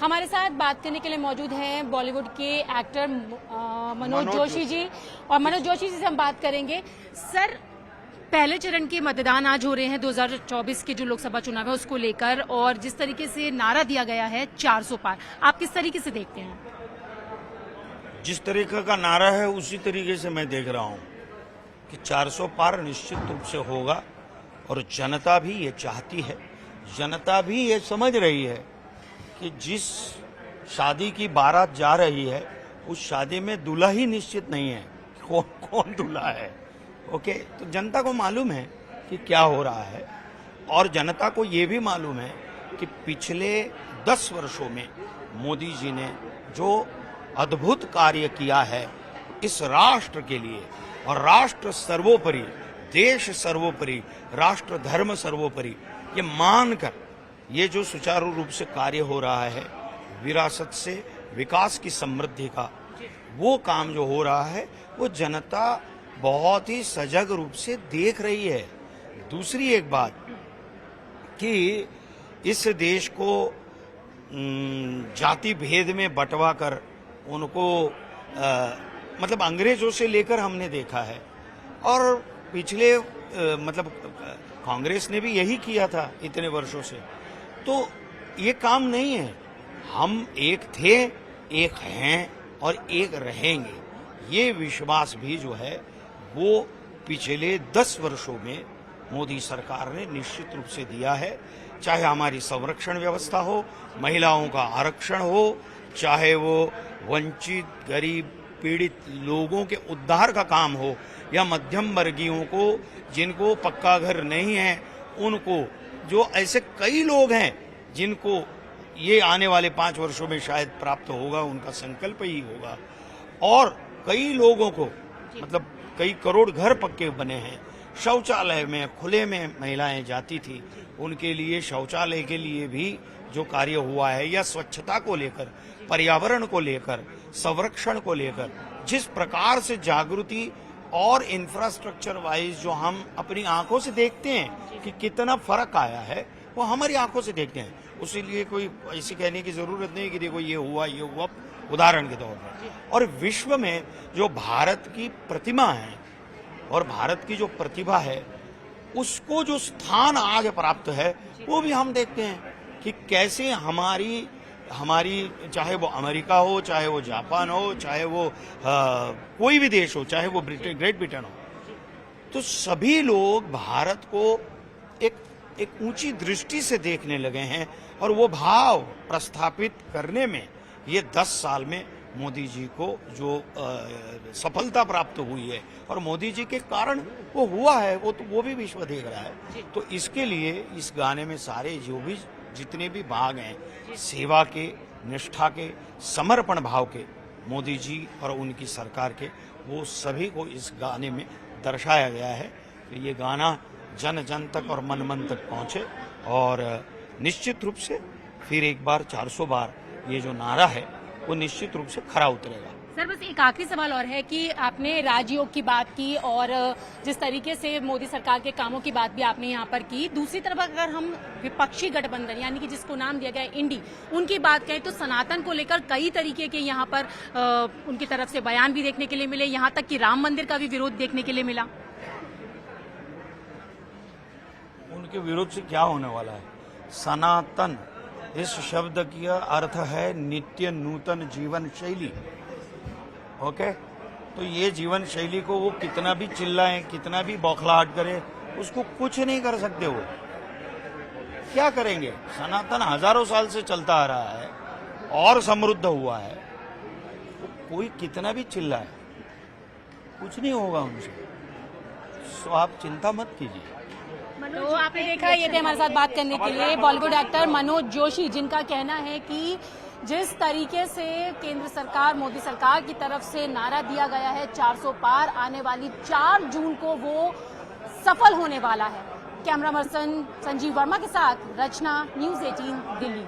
हमारे साथ बात करने के लिए मौजूद हैं बॉलीवुड के एक्टर मनोज जोशी जी, और मनोज जोशी जी से हम बात करेंगे। सर, पहले चरण के मतदान आज हो रहे हैं 2024 के जो लोकसभा चुनाव है उसको लेकर, और जिस तरीके से नारा दिया गया है 400 पार, आप किस तरीके से देखते हैं? जिस तरीके का नारा है उसी तरीके से मैं देख रहा हूं कि 400 पार निश्चित रूप से होगा, और जनता भी ये चाहती है। जनता भी ये समझ रही है कि जिस शादी की बारात जा रही है उस शादी में दूल्हा ही निश्चित नहीं है, कौन दूल्हा है। ओके, तो जनता को मालूम है कि क्या हो रहा है, और जनता को ये भी मालूम है कि पिछले 10 वर्षों में मोदी जी ने जो अद्भुत कार्य किया है इस राष्ट्र के लिए, और राष्ट्र सर्वोपरि, देश सर्वोपरि, राष्ट्र धर्म सर्वोपरि, ये मानकर ये जो सुचारू रूप से कार्य हो रहा है, विरासत से विकास की समृद्धि का वो काम जो हो रहा है, वो जनता बहुत ही सजग रूप से देख रही है। दूसरी एक बात कि इस देश को जाति भेद में बंटवा कर उनको मतलब अंग्रेजों से लेकर हमने देखा है, और पिछले मतलब कांग्रेस ने भी यही किया था इतने वर्षों से। तो ये काम नहीं है। हम एक थे, एक हैं और एक रहेंगे। ये विश्वास भी जो है वो पिछले 10 वर्षों में मोदी सरकार ने निश्चित रूप से दिया है। चाहे हमारी संरक्षण व्यवस्था हो, महिलाओं का आरक्षण हो, चाहे वो वंचित, गरीब, पीड़ित लोगों के उद्धार का काम हो, या मध्यम वर्गीयों को जिनको पक्का घर नहीं है उनको, जो ऐसे कई लोग हैं जिनको ये आने वाले 5 वर्षों में शायद प्राप्त होगा, उनका संकल्प ही होगा। और कई लोगों को मतलब कई करोड़ घर पक्के बने हैं। शौचालय में खुले में महिलाएं जाती थी, उनके लिए शौचालय के लिए भी जो कार्य हुआ है, या स्वच्छता को लेकर, पर्यावरण को लेकर, संरक्षण को लेकर जिस प्रकार से जागृति और इंफ्रास्ट्रक्चर वाइज जो हम अपनी आंखों से देखते हैं कि कितना फर्क आया है, वो हमारी आंखों से देखते हैं। उसीलिए कोई ऐसी कहने की जरूरत नहीं कि देखो ये हुआ, उदाहरण के तौर पर। और विश्व में जो भारत की प्रतिमा है और भारत की जो प्रतिभा है, उसको जो स्थान आज प्राप्त है, वो भी हम देखते हैं कि कैसे हमारी चाहे वो अमेरिका हो, चाहे वो जापान हो, चाहे वो कोई भी देश हो, चाहे वो ग्रेट ब्रिटेन हो, तो सभी लोग भारत को एक ऊंची दृष्टि से देखने लगे हैं। और वो भाव प्रस्थापित करने में ये 10 साल में मोदी जी को जो सफलता प्राप्त हुई है, और मोदी जी के कारण वो हुआ है, वो भी विश्व देख रहा है। तो इसके लिए इस गाने में सारे जितने भी भाग हैं, सेवा के, निष्ठा के, समर्पण भाव के, मोदी जी और उनकी सरकार के, वो सभी को इस गाने में दर्शाया गया है कि ये गाना जन जन तक और मन मन तक पहुंचे, और निश्चित रूप से फिर एक बार 400 बार ये जो नारा है वो निश्चित रूप से खरा उतरेगा। सर, बस एक आखिरी सवाल और है कि आपने राजयोग की बात की, और जिस तरीके से मोदी सरकार के कामों की बात भी आपने यहाँ पर की। दूसरी तरफ अगर हम विपक्षी गठबंधन यानी कि जिसको नाम दिया गया है इंडी, उनकी बात करें तो सनातन को लेकर कई तरीके के यहाँ पर उनकी तरफ से बयान भी देखने के लिए मिले, यहाँ तक कि राम मंदिर का भी विरोध देखने के लिए मिला। उनके विरोध से क्या होने वाला है? सनातन इस शब्द का अर्थ है नित्य नूतन जीवन शैली। ओके, तो ये जीवन शैली को वो कितना भी चिल्लाएं, कितना भी बौखलाहट करें, उसको कुछ नहीं कर सकते। वो क्या करेंगे? सनातन हजारों साल से चलता आ रहा है और समृद्ध हुआ है, कोई कितना भी चिल्लाए कुछ नहीं होगा उनसे। तो आप चिंता मत कीजिए। तो आपने देखा, ये थे हमारे साथ बात करने के लिए बॉलीवुड एक्टर मनोज जोशी, जिनका कहना है कि जिस तरीके से केंद्र सरकार, मोदी सरकार की तरफ से नारा दिया गया है 400 पार, आने वाली 4 जून को वो सफल होने वाला है। कैमरा पर्सन संजीव वर्मा के साथ रचना, न्यूज़ 18 दिल्ली।